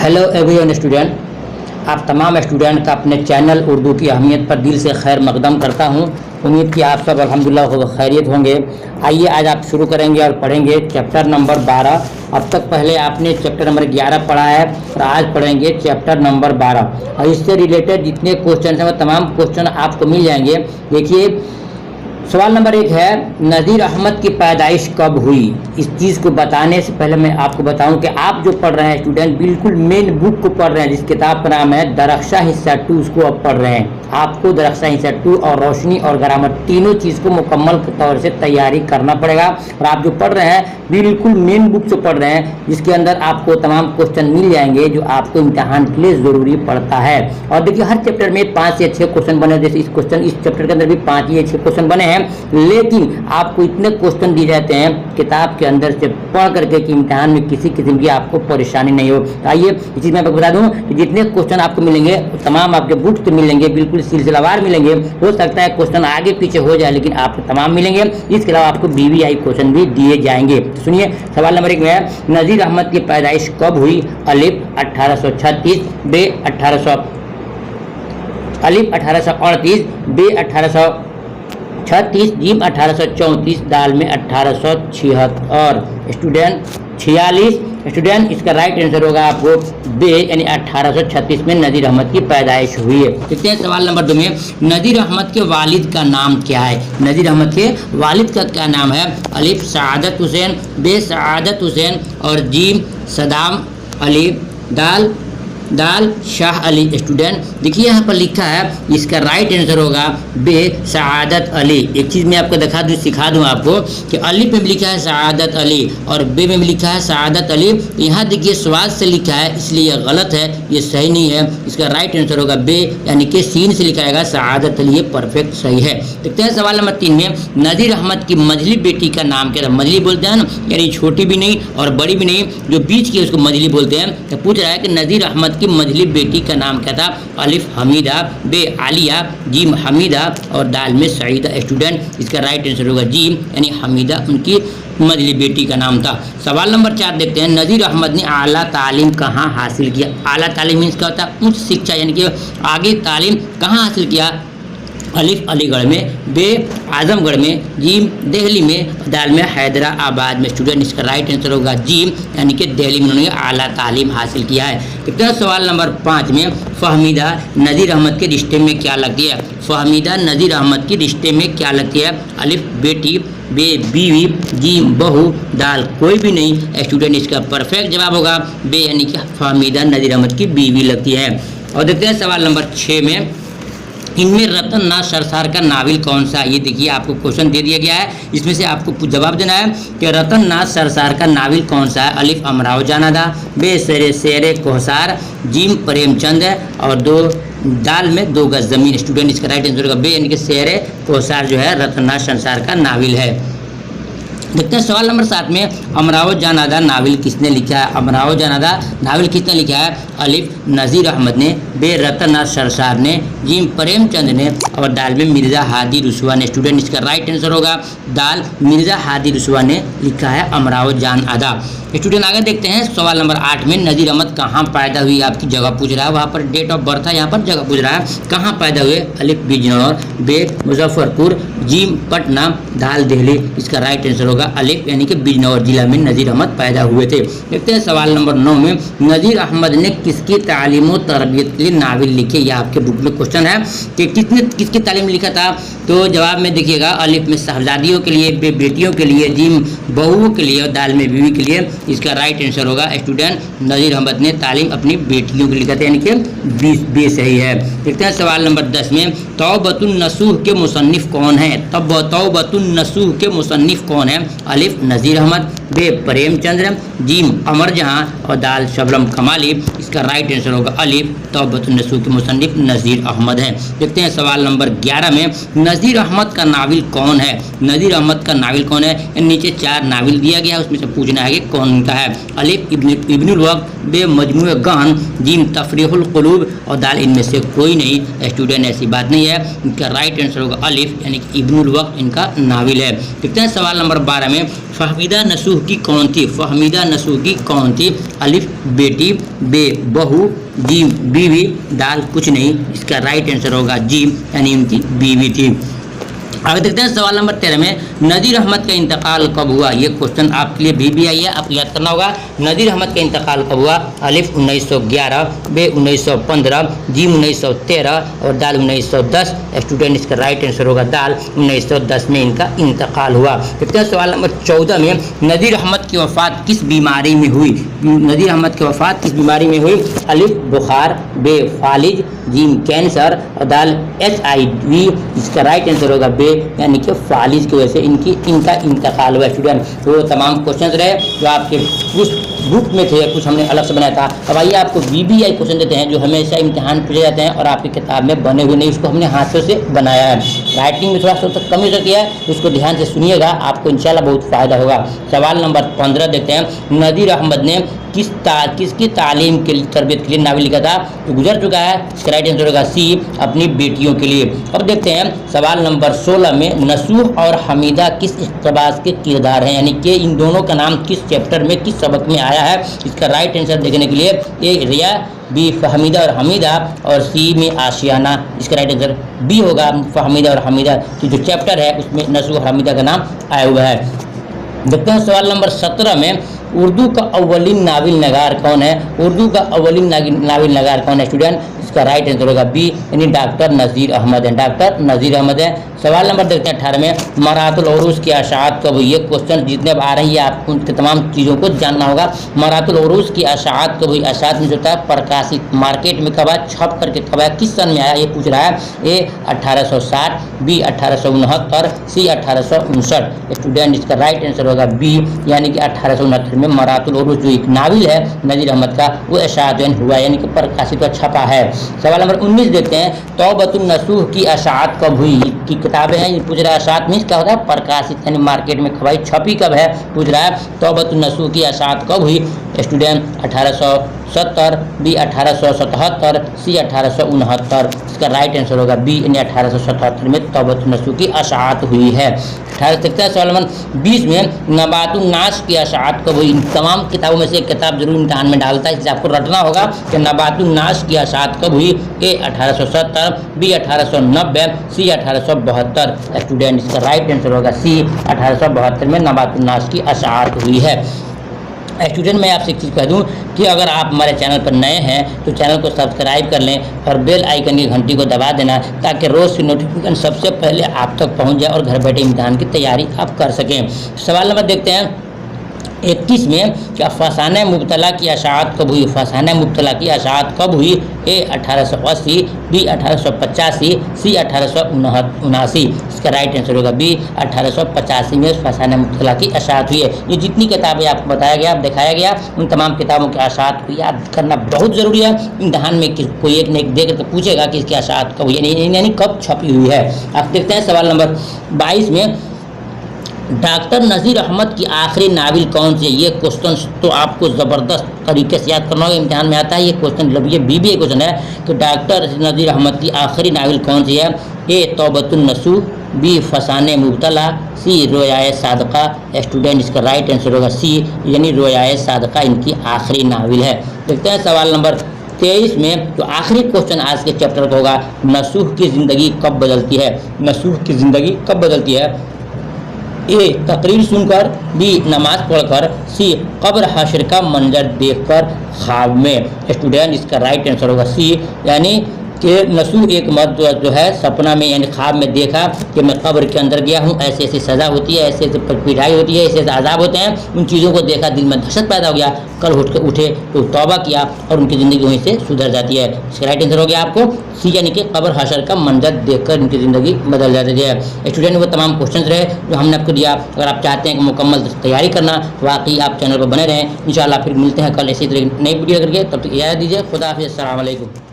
Hello everyone student, आप तमाम student का अपने चैनल उर्दू की अहमियत पर दिल से खैर मकदम करता हूं। उम्मीद कि आप सब अल्हम्दुलिल्लाह खैरियत होंगे। आइए आज आप शुरू करेंगे और पढ़ेंगे चैप्टर नंबर 12। अब तक पहले आपने चैप्टर नंबर 11 पढ़ा है और आज पढ़ेंगे चैप्टर नंबर 12 और इससे रिलेटेड जितने क्वेश्चन हैं वो तमाम क्वेश्चन आपको मिल जाएंगे। देखिए, सवाल नंबर 1 है, नज़ीर अहमद की पैदाइश कब हुई? इस चीज़ को बताने से पहले मैं आपको बताऊं कि आप जो पढ़ रहे हैं स्टूडेंट, बिल्कुल मेन बुक को पढ़ रहे हैं, जिस किताब का नाम है दरख्शा हिस्सा 2, उसको अब पढ़ रहे हैं। आपको दरख्शा हिस्सा 2 और रोशनी और ग्रामर तीनों चीज़ को मुकम्मल तौर से तैयारी करना पड़ेगा। और आप जो पढ़ रहे हैं बिल्कुल मेन बुक से पढ़ रहे हैं, जिसके अंदर आपको तमाम क्वेश्चन मिल जाएंगे जो आपको इम्तहान के लिए ज़रूरी पड़ता है। और देखिए, हर चैप्टर में 5 से 6 क्वेश्चन बने, जैसे इस चैप्टर के अंदर भी 5 या 6 क्वेश्चन बने हैं। लेकिन आपको इतने क्वेश्चन दिए जाते हैं किताब के अंदर से पढ़ करके कि इम्तिहान में किसी किस्म की आपको परेशानी नहीं हो। आइए इस चीज़ मैं आपको बता दूं कि जितने क्वेश्चन आपको मिलेंगे तमाम आपके बुक से मिलेंगे, बिल्कुल सिलसिलावार मिलेंगे। हो सकता है क्वेश्चन आगे पीछे हो जाए, लेकिन आपको तमाम मिलेंगे। इसके अलावा आपको BVI क्वेश्चन भी दिए जाएंगे। सुनिए, सवाल नंबर 1 में है, नज़ीर अहमद की पैदाइश कब हुई? अलिफ 1836, बे 1838, बे 1836, जीम 1834, दाल में 1876 स्टूडेंट 46 स्टूडेंट। इसका राइट आंसर होगा आपको बे, यानी 1836 में नज़ीर अहमद की पैदाइश हुई है। देखते हैं सवाल नंबर 2 में, नज़ीर अहमद के वालिद का नाम क्या है? नज़ीर अहमद के वालिद का क्या नाम है? अलिफ सआदत हुसैन, बे सआदत हुसैन और जीम सदाम अली, दाल शाह अली। स्टूडेंट देखिए, यहाँ पर लिखा है, इसका राइट आंसर होगा बे सआदत अली। एक चीज़ मैं आपको सिखा दूँ आपको कि अलिफ में भी लिखा है सआदत अली और बे में भी लिखा है सआदत अली। यहाँ देखिए स्वाद से लिखा है, इसलिए यह गलत है, ये सही नहीं है। इसका राइट आंसर होगा बे, यानी कि सीन से लिखा जाएगा सआदत अली, ये परफेक्ट सही है। देखते हैं सवाल नंबर 3 में, नज़ीर अहमद की मझली बेटी का नाम क्या था? मझली बोलते हैं ना, यानी छोटी भी नहीं और बड़ी भी नहीं, जो बीच की उसको मझली बोलते हैं। तो पूछ रहा है कि नज़ीर अहमद की मझली बेटी का नाम क्या था? अलिफ हमीदा, बे आलिया, जीम हमीदा और दाल में सईदा। स्टूडेंट इसका राइट आंसर होगा जीम, यानी हमीदा उनकी मझली बेटी का नाम था। सवाल नंबर 4 देखते हैं, नज़ीर अहमद ने आला तालीम कहाँ हासिल किया? आला तालीम मीन्स क्या होता है? उच्च शिक्षा, यानी कि आगे तालीम कहाँ हासिल किया? अलिफ अलीगढ़ में, बे आजमगढ़ में, जीम दिल्ली में, दाल में हैदराबाद में। स्टूडेंट इसका राइट आंसर होगा जीम, यानी कि दिल्ली में उन्होंने आला तालीम हासिल किया है। देखते हैं सवाल नंबर 5 में, फ़हमीदा नज़ीर अहमद के रिश्ते में क्या लगती है? फ़हमीदा नज़ीर अहमद के रिश्ते में क्या लगती है? अलिफ बेटी, बे बीवी, जीम बहू, दाल कोई भी नहीं। स्टूडेंट इसका परफेक्ट जवाब होगा बे, यानी कि फ़हमीदा नज़ीर अहमद की बीवी लगती है। और देखते हैं सवाल नंबर 6 में, इनमें रतन नाथ सरसार का नावल कौन सा? ये देखिए, आपको क्वेश्चन दे दिया गया है, इसमें से आपको जवाब देना है कि रतन नाथ सरसार का नावल कौन सा है? अलिफ अमराव जानादा, बे शेर कोहसार, जीम प्रेमचंद और दाल में 2 गज जमीन। स्टूडेंट इसका राइट आंसर होगा बे, यानी कि शेर कोहसार जो है रतन नाथ सरसार का नावल है। देखते हैं सवाल नंबर 7 में, अमराव जानादा नावल किसने लिखा है? अमराव जानादा नावल किसने लिखा है? अलिफ नज़ीर अहमद ने, बे रतन नाथ सरसार ने, जीम प्रेमचंद ने और दाल में मिर्ज़ा हादी रुसवा ने। स्टूडेंट इसका राइट आंसर होगा दाल, मिर्ज़ा हादी रुसवा ने लिखा है अमराव जानादा। स्टूडेंट आगे देखते हैं सवाल नंबर 8 में, नज़ीर अहमद कहाँ पैदा हुई? आपकी जगह पूछ रहा है, वहाँ पर डेट ऑफ बर्थ है, यहाँ पर जगह पूछ रहा है कहाँ पैदा हुए? अलिफ बिजनौर, बे मुजफ्फरपुर, जीम पटना, दाल दिल्ली। इसका राइट आंसर होगा अलिफ, यानी कि बिजनौर जिला में नज़ीर अहमद पैदा हुए थे। देखते हैं सवाल नंबर 9 में, नज़ीर अहमद ने किसकी तालीम और तरबियत के लिए नावल लिखे? यह आपके बुक में क्वेश्चन है कि किसने किसकी तालीम लिखा था? तो जवाब में देखिएगा, अलिफ में साहबजादियों के लिए, बे बेटियों के लिए, जीम बहुओं के लिए और दाल में बीवी के लिए। इसका राइट आंसर होगा स्टूडेंट नज़ीर अहमद ने तालीम अपनी बेटियों को लिखा था, यानी कि बे सही है। देखते हैं सवाल नंबर 10 में, तौबतुन नसूह के मुसन्निफ कौन है? तौबतुन नसूह के मुसन्निफ कौन है? अलिफ नज़ीर अहमद, बे प्रेमचंद्र, जीम अमर जहां और दाल शबनम कमाली। इसका राइट आंसर होगा अलिफ, तौबतुन नसूह के मुसन्निफ नज़ीर अहमद है। देखते हैं सवाल नंबर 11 में, नज़ीर अहमद का नावल कौन है? नज़ीर अहमद का नावल कौन है? नीचे 4 नावल दिया गया है, उसमें से पूछना है कि कौन का है? अलिफ इब्नुल वक्त, बे मजमू गहन, जीम तफरीहुल कुलूब और दाल इनमें से कोई नहीं। स्टूडेंट ऐसी बात नहीं है, इनका राइट आंसर होगा अलिफ, यानी कि इब्नुल वक्त इनका नावल है। देखते हैं सवाल नंबर 12 में, फ़हमीदा नसूह की कौन थी, फहमीदा नसूह की कौन थी, अलिफ बेटी, बे बहू, जीम बीवी, दाल कुछ नहीं, इसका राइट आंसर होगा जीम यानी उनकी बीवी थी। आगे देखते हैं सवाल नंबर 13 में, नज़ीर अहमद का इंतकाल कब हुआ। ये क्वेश्चन आपके लिए भी आई है, आपको याद करना होगा। नज़ीर अहमद का इंतकाल कब हुआ, अलिफ 1911, बे 1915, जीम 1913 और दाल 1910। स्टूडेंट इसका राइट आंसर होगा दाल, 1910 में इनका इंतकाल हुआ। देखते हैं सवाल नंबर 14 में, नज़ीर अहमद की वफ़ात किस बीमारी में हुई। नज़ीर अहमद की वफ़ात किस बीमारी में हुई, अलिफ बुखार, बे फालिज, जीम कैंसर और दाल HIV। इसका राइट आंसर होगा बे यानी कि फालिज की वजह से इनका इंतकाल हुआ। स्टूडेंट तो तमाम क्वेश्चन रहे जो आपके कुछ बुक में थे, कुछ हमने अलग से बनाया था। अब आइए आपको BBI क्वेश्चन देते हैं जो हमेशा इम्तिहान पूछे जाते हैं और आपकी किताब में बने हुए नहीं, उसको हमने हाथों से बनाया है। राइटिंग में थोड़ा सा कमी हो किया है, उसको ध्यान से सुनिएगा, आपको इंशाल्लाह बहुत फ़ायदा होगा। सवाल नंबर 15 देखते हैं, नज़ीर अहमद ने किसकी तालीम के लिए, तरबियत के लिए नावल लिखा था, तो गुजर चुका है। इसका राइट आंसर होगा सी, अपनी बेटियों के लिए। अब देखते हैं सवाल नंबर 16 में, नसूह और हमीदा किस इक़्तिबास के किरदार हैं, यानी कि इन दोनों का नाम किस चैप्टर में, किस सबक में आया है। इसका राइट आंसर देखने के लिए ए रिया, बी फहमीदा और हमीदा और सी में आशियाना। इसका राइट आंसर बी होगा, फहमीदा और हमीदा की जो चैप्टर है उसमें नसूह और हमीदा का नाम आया हुआ है। देखते हैं सवाल नंबर 17 में, उर्दू का अव्वलीन नाविल नगार कौन है। उर्दू का अव्वलीन नाविल नगार कौन है स्टूडेंट, इसका राइट आंसर होगा बी यानी डॉक्टर नज़ीर अहमद है, डॉक्टर नज़ीर अहमद है। सवाल नंबर देखते हैं 18 में, मरातुल उरूस की अशात कब हुई। ये क्वेश्चन जितने अब आ रही है आपको उनके तमाम चीज़ों को जानना होगा। मरातुल उरूस की अशात कब हुई, अशात में जो होता है प्रकाशित, मार्केट में कब आया, छप करके कब आया, किस सन में आया, ये पूछ रहा है। ए 1860, बी 1869, सी 1859। स्टूडेंट इसका राइट आंसर होगा बी यानी कि 1869 में मरातुल उरूस जो एक नाविल है नज़ीर अहमद का वो अशात हुआ यानी कि प्रकाशित और छपा है। सवाल नंबर 19 देखते हैं, तौबतुन नसूह की अशात कब हुई की किताबें हैं, ये पूछ रहा है। अशात मीन्स क्या होता है, प्रकाशित यानी मार्केट में खबाई, छपी कब है पूछ रहा है। तौबतुन नसूह की अशात कब हुई स्टूडेंट, 1870, बी 1877, सी 1869। इसका राइट आंसर होगा बी यानी 1877 में तौबतुन नसूह की अशात हुई है। 18 देखते हैं सवाल नंबर 20 में, नबातुन नाश की अशात कब हुई। इन तमाम किताबों में से एक किताब जरूर इम्तिहान में डालता है, इससे आपको रटना होगा कि नबातुन नाश की अशात कब हुई। ए 1870, बी 1890, सी 1872। स्टूडेंट इसका राइट आंसर होगा सी 1872 में नबातुन नाश की अशात हुई है। स्टूडेंट मैं आपसे एक चीज़ कह दूं कि अगर आप हमारे चैनल पर नए हैं तो चैनल को सब्सक्राइब कर लें और बेल आइकन की घंटी को दबा देना ताकि रोज़ की नोटिफिकेशन सबसे पहले आप तक पहुंच जाए और घर बैठे इम्तिहान की तैयारी आप कर सकें। सवाल नंबर देखते हैं 21 में, क्या फसाने मुब्तला की अशात कब हुई। फसाने मुब्तला की अशात कब हुई। ए 1880, बी 1885, सी 1879। इसका राइट आंसर होगा बी 1885 में फसाने मुब्तला की अशात हुई है। ये जितनी किताबें आपको बताया गया, दिखाया गया, उन तमाम किताबों की अशात को याद करना बहुत ज़रूरी है। इम्तिहान में कोई एक न एक देकर तो पूछेगा कि इसकी अशात कब हुई यानी कब छपी हुई है। आप देखते हैं सवाल नंबर 22 में, डॉक्टर नज़ीर अहमद की आखिरी नाविल कौन सी है। ये क्वेश्चन तो आपको ज़बरदस्त तरीके से याद करना होगा, इम्तिहान में आता है ये क्वेश्चन। मतलब ये BBA क्वेश्चन है कि डॉक्टर नज़ीर अहमद की आखिरी नाविल कौन सी है। ए तौबतुन नसूह, बी फसाने मुब्तला, सी रोयाए सादका। स्टूडेंट इसका राइट आंसर होगा सी यानी रोयाए सादका इनकी आखिरी नाविल है। देखते हैं सवाल नंबर 23 में, जो आखिरी क्वेश्चन आज के चैप्टर का होगा, नसूह की ज़िंदगी कब बदलती है। नसूह की ज़िंदगी कब बदलती है। ए तकरीर सुनकर, बी नमाज पढ़कर, सी कब्र हश्र का मंजर देखकर ख्वाब में। स्टूडेंट इसका राइट आंसर होगा सी यानी कि नसूह एक मर्द जो है सपना में यानी ख्वाब में देखा कि मैं कब्र के अंदर गया हूँ, ऐसी ऐसी सज़ा होती है, ऐसे ऐसे पिटाई होती है, ऐसे ऐसे आज़ाब होते हैं। उन चीज़ों को देखा, दिल में दहशत पैदा हो गया, कल उठे तो तौबा किया और उनकी ज़िंदगी वहीं से सुधर जाती है। इसका राइट आंसर हो गया आपको सी यानी कि कब्र हश्र का मंजर देखकर उनकी ज़िंदगी बदल जाती है। स्टूडेंट वो तमाम क्वेश्चन रहे जो हमने आपको दिया। अगर आप चाहते हैं कि मुकम्मल तैयारी करना तो वाकई आप चैनल पर बने रहें। इंशाल्लाह फिर मिलते हैं कल इसी तरह नई वीडियो करके, तब तक इजाज़त दीजिए। खुदा हाफ़िज़, अस्सलाम वालेकुम।